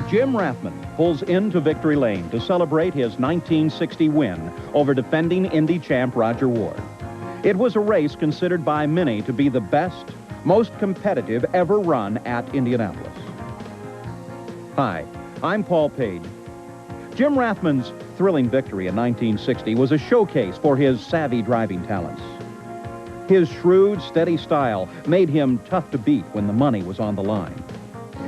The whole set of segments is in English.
Jim Rathmann pulls into victory lane to celebrate his 1960 win over defending Indy champ Roger Ward. It was a race considered by many to be the best, most competitive ever run at Indianapolis. Hi, I'm Paul Page. Jim Rathmann's thrilling victory in 1960 was a showcase for his savvy driving talents. His shrewd, steady style made him tough to beat when the money was on the line.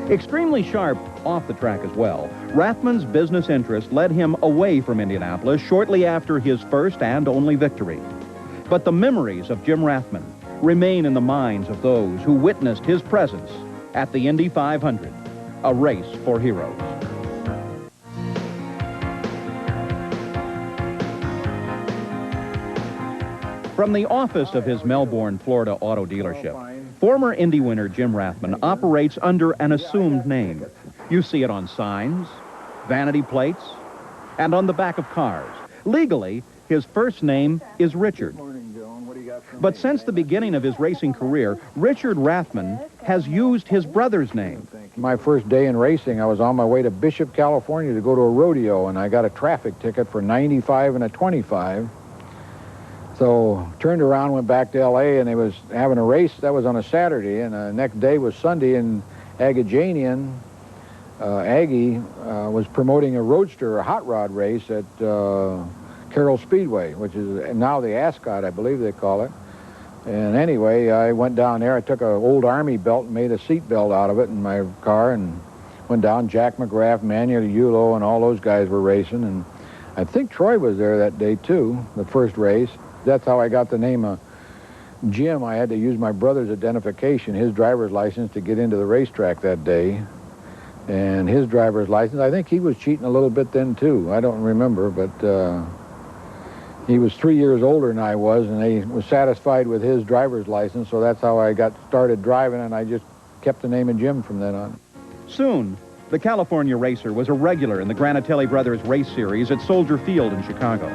Extremely sharp off the track as well, Rathmann's business interest led him away from Indianapolis shortly after his first and only victory. But the memories of Jim Rathmann remain in the minds of those who witnessed his presence at the Indy 500, a race for heroes. From the office of his Melbourne, Florida auto dealership, former Indy winner Jim Rathmann operates under an assumed name. You see it on signs, vanity plates, and on the back of cars. Legally, his first name is Richard. But since the beginning of his racing career, Richard Rathmann has used his brother's name. My first day in racing, I was on my way to Bishop, California to go to a rodeo, and I got a traffic ticket for 95 and a 25. So turned around, went back to L.A., and they was having a race. That was on a Saturday, and the next day was Sunday, and Aggie was promoting a roadster, a hot rod race at Carroll Speedway, which is now the Ascot, I believe they call it. And anyway, I went down there. I took an old Army belt and made a seat belt out of it in my car and went down. Jack McGrath, Manuel Yulo, and all those guys were racing. And I think Troy was there that day, too, the first race. That's how I got the name of Jim. I had to use my brother's identification, his driver's license, to get into the racetrack that day. And his driver's license, I think he was cheating a little bit then, too. I don't remember, but he was 3 years older than I was, and he was satisfied with his driver's license, so that's how I got started driving, and I just kept the name of Jim from then on. Soon, the California racer was a regular in the Granatelli Brothers race series at Soldier Field in Chicago.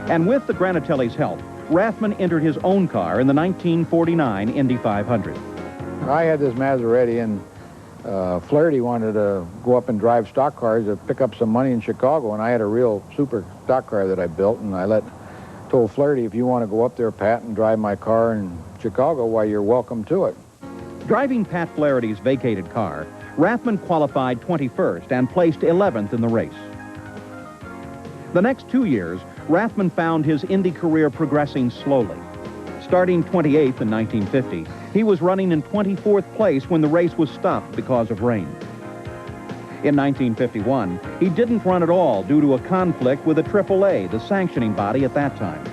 And with the Granatelli's help, Rathmann entered his own car in the 1949 Indy 500. I had this Maserati, and Flaherty wanted to go up and drive stock cars to pick up some money in Chicago, and I had a real super stock car that I built, and I told Flaherty, if you want to go up there, Pat, and drive my car in Chicago, why, you're welcome to it. Driving Pat Flaherty's vacated car, Rathmann qualified 21st and placed 11th in the race. The next 2 years, Rathmann found his Indy career progressing slowly. Starting 28th in 1950, he was running in 24th place when the race was stopped because of rain. In 1951, he didn't run at all due to a conflict with the AAA, the sanctioning body at that time.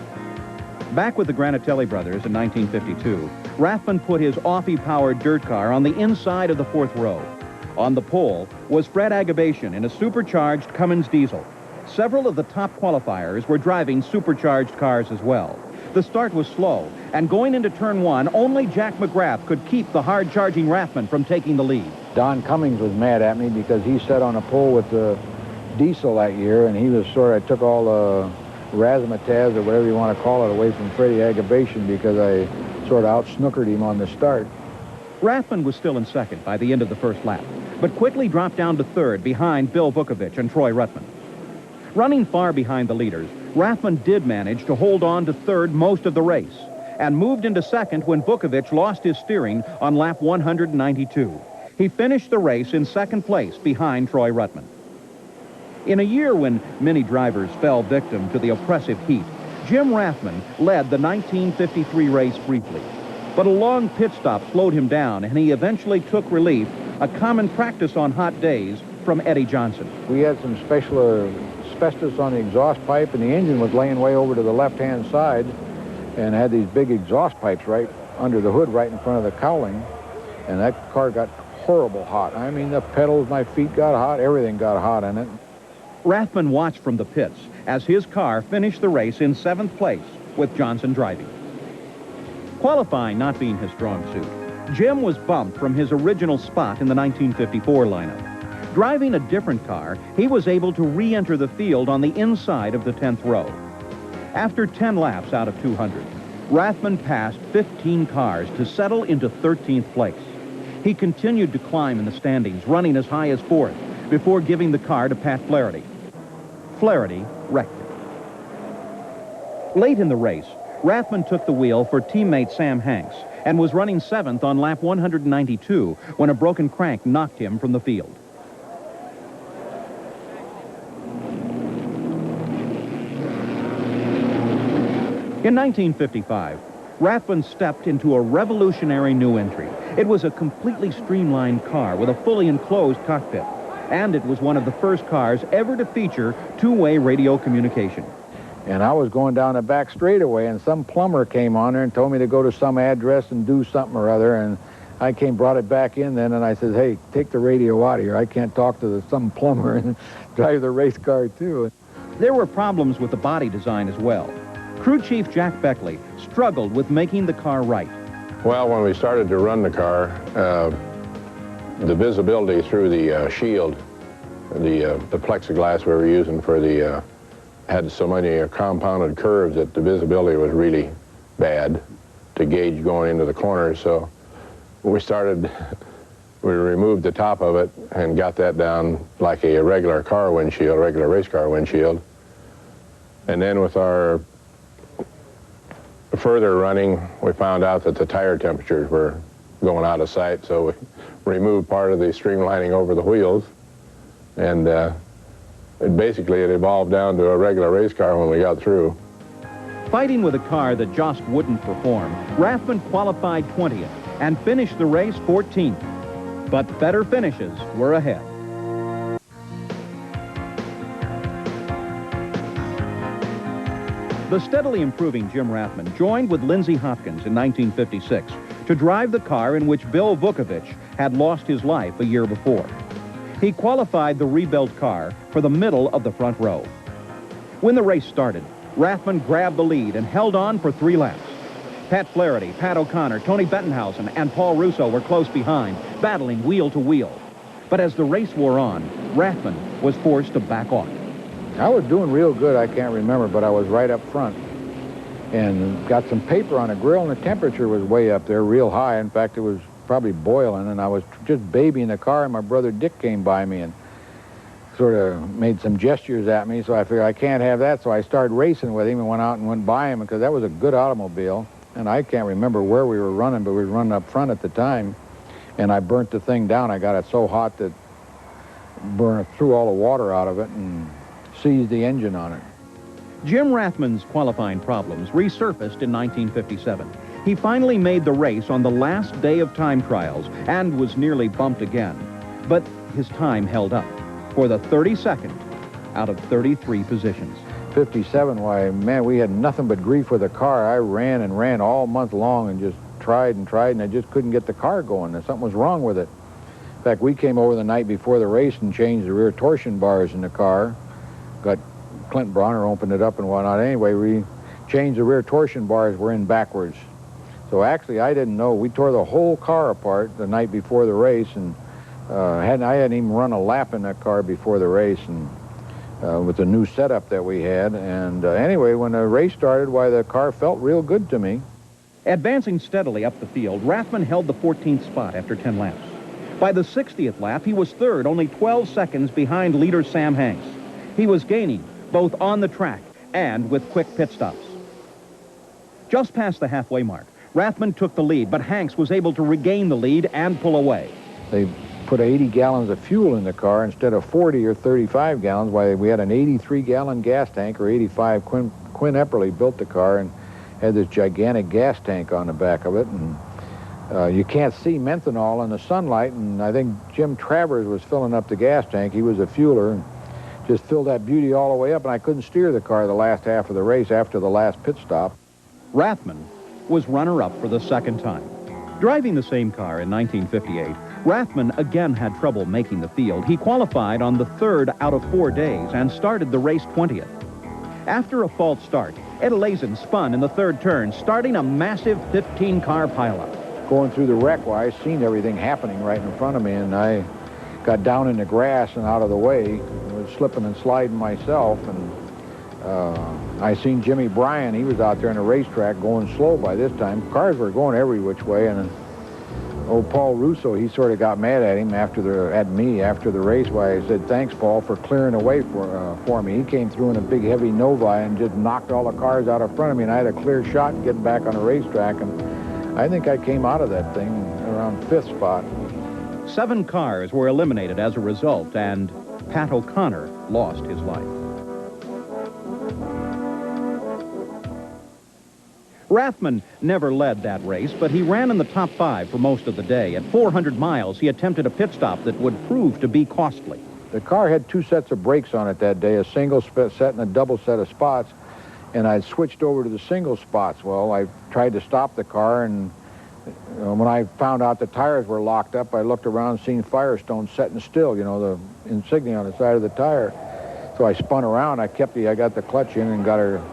Back with the Granatelli brothers in 1952, Rathmann put his Offie-powered dirt car on the inside of the fourth row. On the pole was Fred Agabation in a supercharged Cummins diesel. Several of the top qualifiers were driving supercharged cars as well. The start was slow, and going into turn one, only Jack McGrath could keep the hard-charging Rathmann from taking the lead. Don Cummings was mad at me because he sat on a pole with the diesel that year, and he was I took all the razzmatazz, or whatever you want to call it, away from Freddie Agabation because I sort of out-snookered him on the start. Rathmann was still in second by the end of the first lap, but quickly dropped down to third behind Bill Vukovich and Troy Ruttman. Running far behind the leaders, Rathmann did manage to hold on to third most of the race and moved into second when Vukovich lost his steering on lap 192. He finished the race in second place behind Troy Ruttman. In a year when many drivers fell victim to the oppressive heat, Jim Rathmann led the 1953 race briefly. But a long pit stop slowed him down, and he eventually took relief, a common practice on hot days, from Eddie Johnson. We had some special asbestos on the exhaust pipe, and the engine was laying way over to the left-hand side and had these big exhaust pipes right under the hood right in front of the cowling, and that car got horrible hot. I mean, the pedals, my feet got hot, everything got hot in it. Rathmann watched from the pits as his car finished the race in 7th place with Johnson driving. Qualifying not being his strong suit, Jim was bumped from his original spot in the 1954 lineup. Driving a different car, he was able to re-enter the field on the inside of the 10th row. After 10 laps out of 200, Rathmann passed 15 cars to settle into 13th place. He continued to climb in the standings, running as high as 4th, before giving the car to Pat Flaherty. Flaherty wrecked it. Late in the race, Rathmann took the wheel for teammate Sam Hanks and was running 7th on lap 192 when a broken crank knocked him from the field. In 1955, Rathmann stepped into a revolutionary new entry. It was a completely streamlined car with a fully enclosed cockpit, and it was one of the first cars ever to feature two-way radio communication. And I was going down the back straightaway, and some plumber came on there and told me to go to some address and do something or other, and I brought it back in then, and I said, hey, take the radio out of here. I can't talk to some plumber and drive the race car, too. There were problems with the body design as well. Crew Chief Jack Beckley struggled with making the car right. Well, when we started to run the car, the visibility through the shield, the plexiglass we were using for the, had so many compounded curves that the visibility was really bad to gauge going into the corners. So we removed the top of it and got that down like a regular car windshield, regular race car windshield. And then with our further running, we found out that the tire temperatures were going out of sight, so we removed part of the streamlining over the wheels, and basically it evolved down to a regular race car when we got through. Fighting with a car that just wouldn't perform, Rathmann qualified 20th and finished the race 14th. But better finishes were ahead. The steadily improving Jim Rathmann joined with Lindsey Hopkins in 1956 to drive the car in which Bill Vukovich had lost his life a year before. He qualified the rebuilt car for the middle of the front row. When the race started, Rathmann grabbed the lead and held on for 3 laps. Pat Flaherty, Pat O'Connor, Tony Bettenhausen, and Paul Russo were close behind, battling wheel to wheel. But as the race wore on, Rathmann was forced to back off. I was doing real good, I can't remember, but I was right up front and got some paper on the grill, and the temperature was way up there, real high. In fact, it was probably boiling, and I was just babying the car, and my brother Dick came by me and sort of made some gestures at me, so I figured I can't have that, so I started racing with him and went out and went by him, because that was a good automobile, and I can't remember where we were running, but we were running up front at the time, and I burnt the thing down. I got it so hot that threw all the water out of it and seized the engine on it. Jim Rathmann's qualifying problems resurfaced in 1957. He finally made the race on the last day of time trials and was nearly bumped again. But his time held up for the 32nd out of 33 positions. 57, why, man, we had nothing but grief with the car. I ran and ran all month long and just tried, and I just couldn't get the car going. Something was wrong with it. In fact, we came over the night before the race and changed the rear torsion bars in the car. Got Clint Bronner opened it up and whatnot. Anyway, we changed the rear torsion bars, were in backwards. So actually, I didn't know. We tore the whole car apart the night before the race, and I hadn't even run a lap in that car before the race, and with the new setup that we had. And anyway, when the race started, why, the car felt real good to me. Advancing steadily up the field, Rathmann held the 14th spot after 10 laps. By the 60th lap, he was third, only 12 seconds behind leader Sam Hanks. He was gaining both on the track and with quick pit stops. Just past the halfway mark, Rathmann took the lead, but Hanks was able to regain the lead and pull away. They put 80 gallons of fuel in the car instead of 40 or 35 gallons. Why, we had an 83-gallon gas tank, or 85. Quinn Epperly built the car and had this gigantic gas tank on the back of it. And you can't see methanol in the sunlight, and I think Jim Travers was filling up the gas tank. He was a fueler, and just filled that beauty all the way up, and I couldn't steer the car the last half of the race after the last pit stop. Rathmann was runner-up for the second time. Driving the same car in 1958, Rathmann again had trouble making the field. He qualified on the 3rd out of 4 days and started the race 20th. After a false start, Ed Lazen spun in the 3rd turn, starting a massive 15-car pileup. Going through the wreck, well, I seen everything happening right in front of me, and I got down in the grass and out of the way. I was slipping and sliding myself, and I seen Jimmy Bryan. He was out there on the racetrack going slow by this time. Cars were going every which way, and old Paul Russo, he sort of got mad at him at me after the race. Why I said, "Thanks, Paul, for clearing away for me." He came through in a big, heavy Novi and just knocked all the cars out in front of me, and I had a clear shot getting back on the racetrack. And I think I came out of that thing around 5th spot. 7 cars were eliminated as a result, and Pat O'Connor lost his life. Rathmann never led that race, but he ran in the top 5 for most of the day. At 400 miles, he attempted a pit stop that would prove to be costly. The car had 2 sets of brakes on it that day, a single set and a double set of spots, and I switched over to the single spots. Well, I tried to stop the car, and when I found out the tires were locked up, I looked around, seen Firestone setting still, you know, the insignia on the side of the tire. So I spun around, I got the clutch in and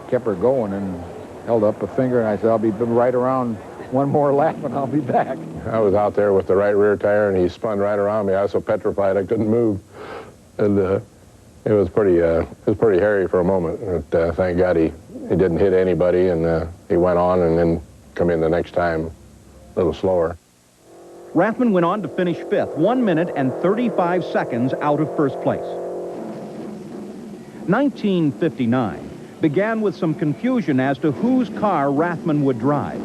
kept her going, and held up a finger, and I said, "I'll be right around one more lap and I'll be back." I was out there with the right rear tire, and he spun right around me. I was so petrified I couldn't move, and it was pretty hairy for a moment. But thank God he didn't hit anybody, and he went on and then come in the next time a little slower. Rathmann went on to finish 5th, 1 minute and 35 seconds out of 1st place. 1959 began with some confusion as to whose car Rathmann would drive.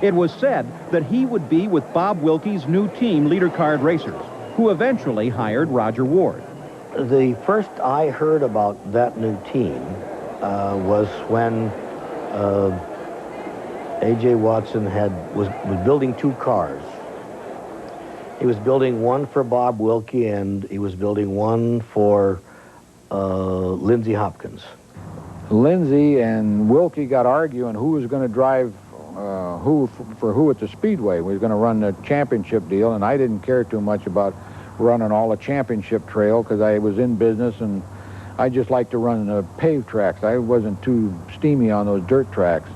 It was said that he would be with Bob Wilkie's new team, Leader Card Racers, who eventually hired Roger Ward. The first I heard about that new team was when A.J. Watson was building 2 cars. He was building one for Bob Wilkie, and he was building one for Lindsey Hopkins. Lindsey and Wilkie got arguing who was going to drive who at the Speedway. We were going to run the championship deal, and I didn't care too much about running all the championship trail because I was in business, and I just liked to run the paved tracks. I wasn't too steamy on those dirt tracks.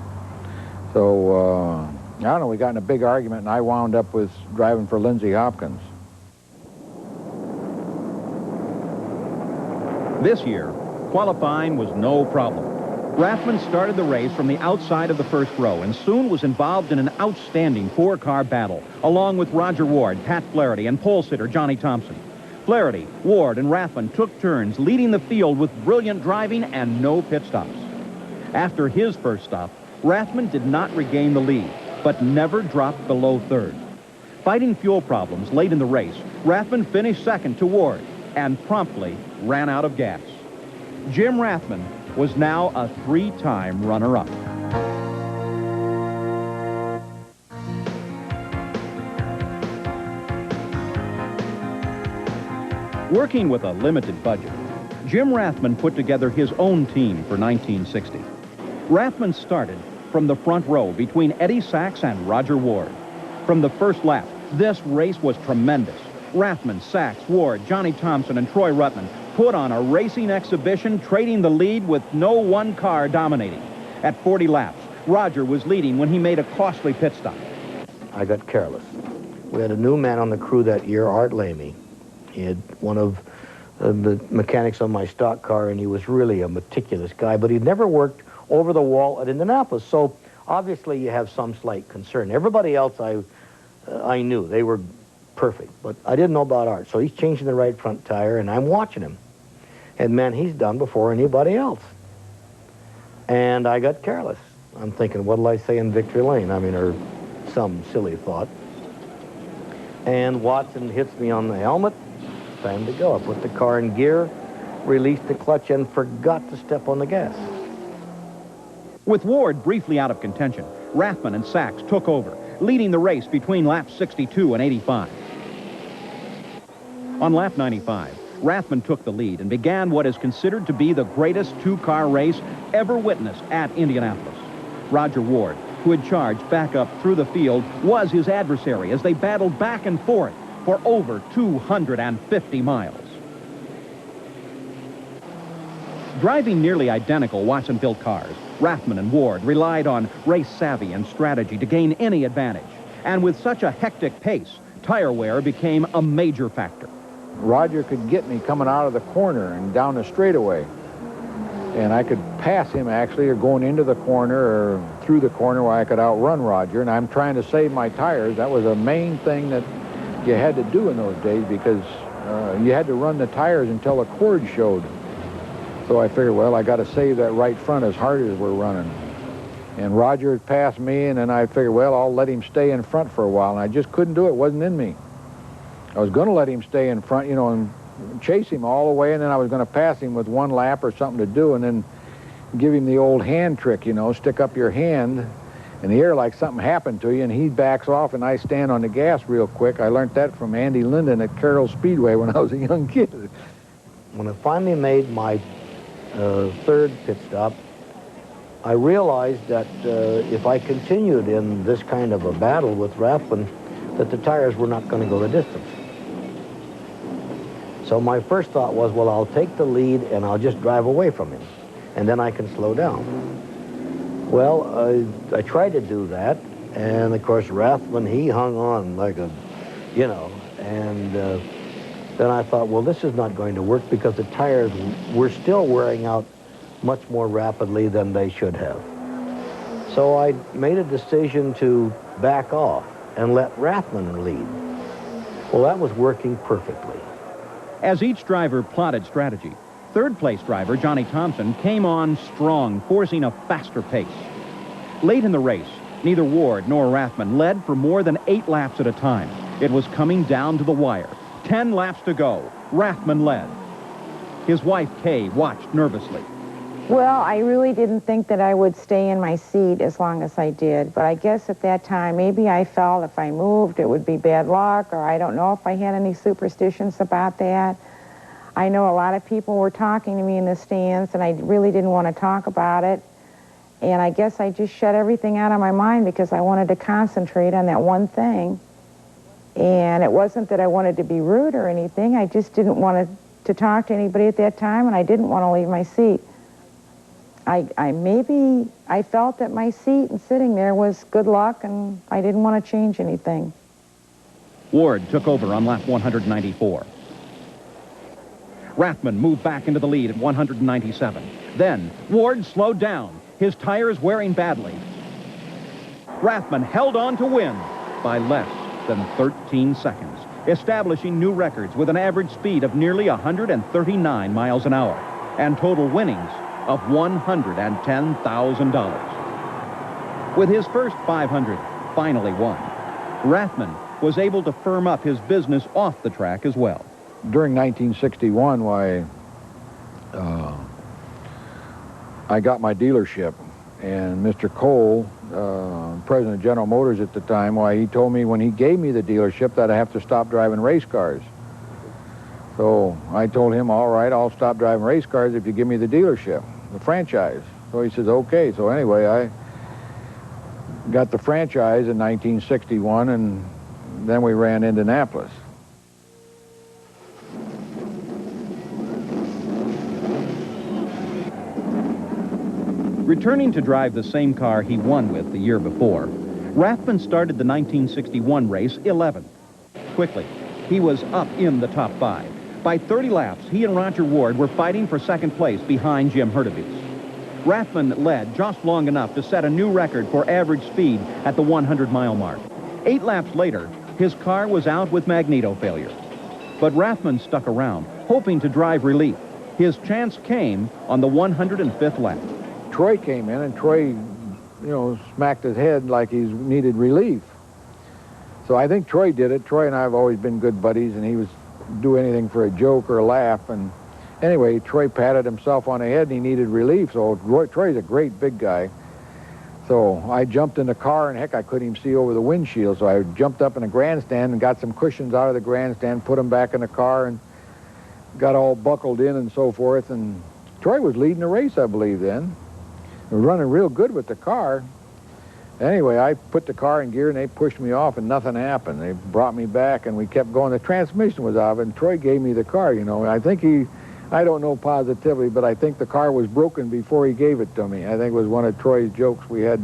So, I don't know, we got in a big argument, and I wound up with driving for Lindsey Hopkins. This year, qualifying was no problem. Rathmann started the race from the outside of the 1st row and soon was involved in an outstanding 4-car battle, along with Roger Ward, Pat Flaherty, and pole sitter Johnny Thompson. Flaherty, Ward, and Rathmann took turns leading the field with brilliant driving and no pit stops. After his first stop, Rathmann did not regain the lead, but never dropped below 3rd. Fighting fuel problems late in the race, Rathmann finished 2nd to Ward and promptly ran out of gas. Jim Rathmann was now a 3-time runner-up. Working with a limited budget, Jim Rathmann put together his own team for 1960. Rathmann started from the front row between Eddie Sachs and Roger Ward. From the first lap, this race was tremendous. Rathmann, Sachs, Ward, Johnny Thompson, and Troy Ruttman put on a racing exhibition, trading the lead with no one car dominating. At 40 laps, Roger was leading when he made a costly pit stop. I got careless. We had a new man on the crew that year, Art Lamy. He had one of the mechanics on my stock car, and he was really a meticulous guy, but he'd never worked over the wall at Indianapolis, so obviously you have some slight concern. Everybody else I knew, they were perfect, but I didn't know about Art, so he's changing the right front tire, and I'm watching him. And man, he's done before anybody else. And I got careless. I'm thinking, what'll I say in victory lane? I mean, or some silly thought. And Watson hits me on the helmet. Time to go. I put the car in gear, released the clutch, and forgot to step on the gas. With Ward briefly out of contention, Rathmann and Sachs took over, leading the race between laps 62 and 85. On lap 95, Rathmann took the lead and began what is considered to be the greatest 2-car race ever witnessed at Indianapolis. Roger Ward, who had charged back up through the field, was his adversary as they battled back and forth for over 250 miles. Driving nearly identical Watson-built cars, Rathmann and Ward relied on race savvy and strategy to gain any advantage. And with such a hectic pace, tire wear became a major factor. Roger could get me coming out of the corner and down the straightaway. And I could pass him, actually, or going into the corner or through the corner where I could outrun Roger, and I'm trying to save my tires. That was a main thing that you had to do in those days, because you had to run the tires until the cord showed. So I figured, well, I got to save that right front as hard as we're running. And Roger had passed me, and then I figured, well, I'll let him stay in front for a while, and I just couldn't do it. It wasn't in me. I was going to let him stay in front, you know, and chase him all the way, and then I was going to pass him with one lap or something to do, and then give him the old hand trick, you know, stick up your hand in the air like something happened to you, and he backs off, and I stand on the gas real quick. I learned that from Andy Linden at Carroll Speedway when I was a young kid. When I finally made my third pit stop, I realized that if I continued in this kind of a battle with Rathmann, that the tires were not going to go the distance. So my first thought was, well, I'll take the lead and I'll just drive away from him, and then I can slow down. Well, I tried to do that, and of course Rathmann, he hung on like a, you know, and then I thought, well, this is not going to work, because the tires were still wearing out much more rapidly than they should have. So I made a decision to back off and let Rathmann lead. Well, that was working perfectly. As each driver plotted strategy, third-place driver Johnny Thompson came on strong, forcing a faster pace. Late in the race, neither Ward nor Rathmann led for more than 8 laps at a time. It was coming down to the wire. 10 laps to go. Rathmann led. His wife, Kay, watched nervously. Well, I really didn't think that I would stay in my seat as long as I did, but I guess at that time, maybe I felt if I moved, it would be bad luck, or I don't know if I had any superstitions about that. I know a lot of people were talking to me in the stands, and I really didn't want to talk about it, and I guess I just shut everything out of my mind because I wanted to concentrate on that one thing. And it wasn't that I wanted to be rude or anything, I just didn't want to talk to anybody at that time, and I didn't want to leave my seat. I felt that my seat and sitting there was good luck, and I didn't want to change anything. Ward took over on lap 194. Rathmann moved back into the lead at 197. Then Ward slowed down, his tires wearing badly. Rathmann held on to win by less than 13 seconds, establishing new records with an average speed of nearly 139 miles an hour and total winnings of $110,000. With his first 500 finally won, Rathmann was able to firm up his business off the track as well. During 1961, why, I got my dealership, and Mr. Cole, president of General Motors at the time, why, he told me when he gave me the dealership that I have to stop driving race cars. So I told him, all right, I'll stop driving race cars if you give me the dealership, the franchise. So he says, okay. So anyway, I got the franchise in 1961, and then we ran Indianapolis. Returning to drive the same car he won with the year before, Rathmann started the 1961 race 11th. Quickly, he was up in the top 5. By 30 laps, he and Roger Ward were fighting for second place behind Jim Hurtubise. Rathmann led just long enough to set a new record for average speed at the 100-mile mark. 8 laps later, his car was out with magneto failure. But Rathmann stuck around, hoping to drive relief. His chance came on the 105th lap. Troy came in, and Troy, you know, smacked his head like he needed relief. So I think Troy did it. Troy and I have always been good buddies, and he was do anything for a joke or a laugh. And anyway, Troy patted himself on the head, and he needed relief. So Troy's a great big guy. So I jumped in the car, and heck, I couldn't even see over the windshield. So I jumped up in the grandstand and got some cushions out of the grandstand, put them back in the car, and got all buckled in and so forth. And Troy was leading the race, I believe, then. We were running real good with the car. Anyway, I put the car in gear, and they pushed me off, and nothing happened. They brought me back, and we kept going. The transmission was out, and Troy gave me the car, you know. I think I don't know positively, but I think the car was broken before he gave it to me. I think it was one of Troy's jokes. We had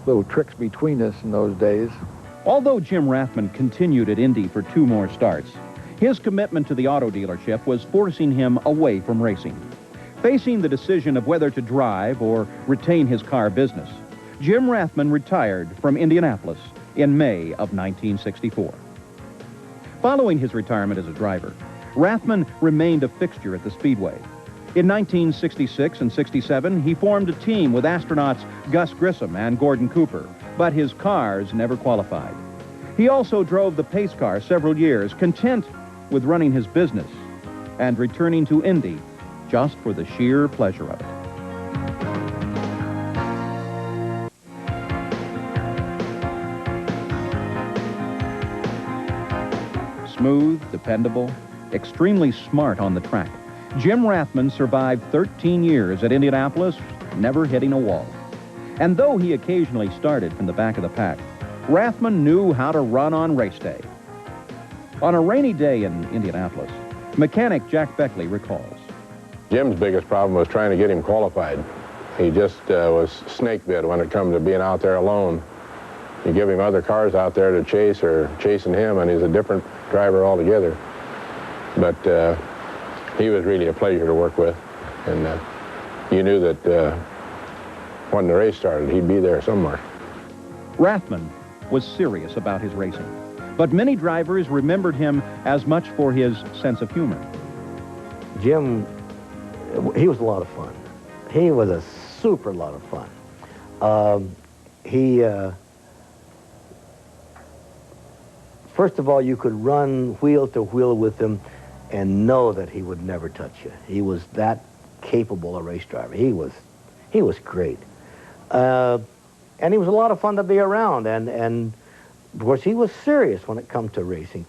little tricks between us in those days. Although Jim Rathmann continued at Indy for 2 more starts, his commitment to the auto dealership was forcing him away from racing. Facing the decision of whether to drive or retain his car business, Jim Rathmann retired from Indianapolis in May of 1964. Following his retirement as a driver, Rathmann remained a fixture at the Speedway. In 1966 and 67, he formed a team with astronauts Gus Grissom and Gordon Cooper, but his cars never qualified. He also drove the pace car several years, content with running his business and returning to Indy just for the sheer pleasure of it. Smooth, dependable, extremely smart on the track, Jim Rathmann survived 13 years at Indianapolis, never hitting a wall. And though he occasionally started from the back of the pack, Rathmann knew how to run on race day. On a rainy day in Indianapolis, mechanic Jack Beckley recalls. Jim's biggest problem was trying to get him qualified. He just was snake bit when it comes to being out there alone. You give him other cars out there to chase or chasing him, and he's a different driver altogether. But he was really a pleasure to work with, and you knew that when the race started, he'd be there somewhere. Rathmann was serious about his racing, but many drivers remembered him as much for his sense of humor. Jim, he was a lot of fun. He was a super lot of fun. First of all, you could run wheel to wheel with him and know that he would never touch you. He was that capable a race driver. He was great. And he was a lot of fun to be around, and of course he was serious when it come to racing.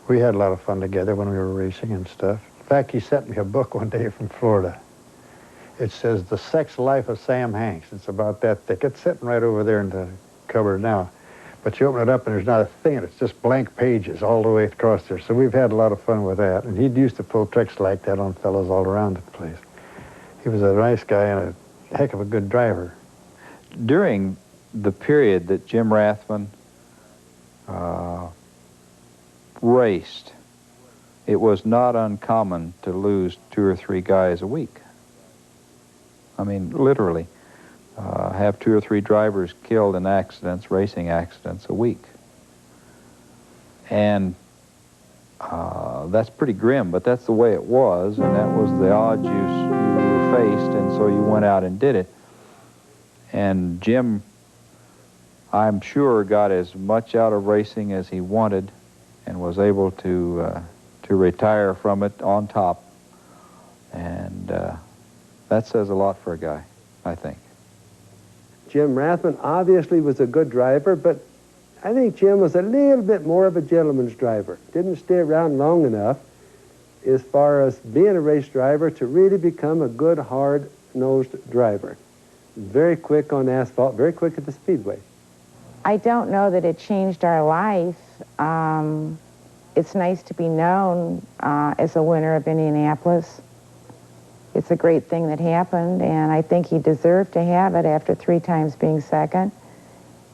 We had a lot of fun together when we were racing and stuff. In fact, he sent me a book one day from Florida. It says, The Sex Life of Sam Hanks. It's about that thick. It's sitting right over there in the cupboard now. But you open it up and there's not a thing, and it's just blank pages all the way across there. So we've had a lot of fun with that. And he'd used to pull tricks like that on fellows all around the place. He was a nice guy and a heck of a good driver. During the period that Jim Rathmann raced, it was not uncommon to lose 2 or 3 guys a week. I mean, literally. Have 2 or 3 drivers killed in accidents, racing accidents, a week. And that's pretty grim, but that's the way it was, and that was the odds you faced, and so you went out and did it. And Jim, I'm sure, got as much out of racing as he wanted and was able to retire from it on top. And that says a lot for a guy, I think. Jim Rathmann obviously was a good driver, but I think Jim was a little bit more of a gentleman's driver. Didn't stay around long enough as far as being a race driver to really become a good, hard-nosed driver. Very quick on asphalt, very quick at the Speedway. I don't know that it changed our life. It's nice to be known as a winner of Indianapolis. It's a great thing that happened, and I think he deserved to have it after 3 times being second.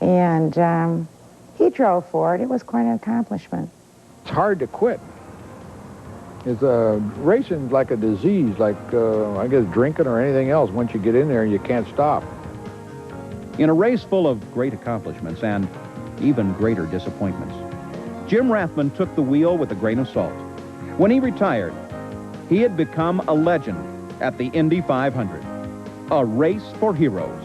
And he drove for it. It was quite an accomplishment. It's hard to quit. It's racing's like a disease, like I guess drinking or anything else. Once you get in there, you can't stop. In a race full of great accomplishments and even greater disappointments, Jim Rathmann took the wheel with a grain of salt. When he retired, he had become a legend at the Indy 500, a race for heroes.